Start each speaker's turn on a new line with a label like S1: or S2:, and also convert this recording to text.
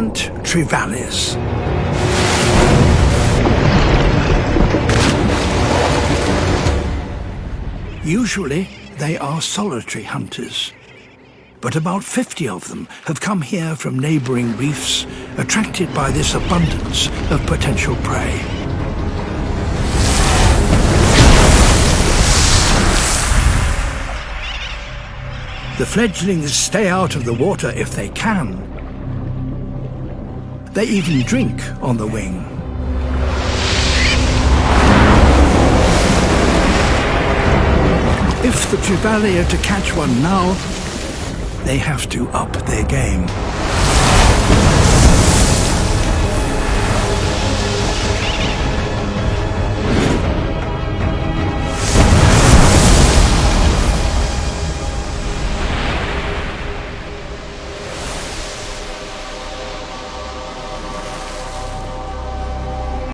S1: giant trevallies. Usually, they are solitary hunters, but about 50 of them have come here from neighboring reefs, attracted by this abundance of potential prey. The fledglings stay out of the water if they can. They even drink on the wing. If the trevally are to catch one now, they have to up their game.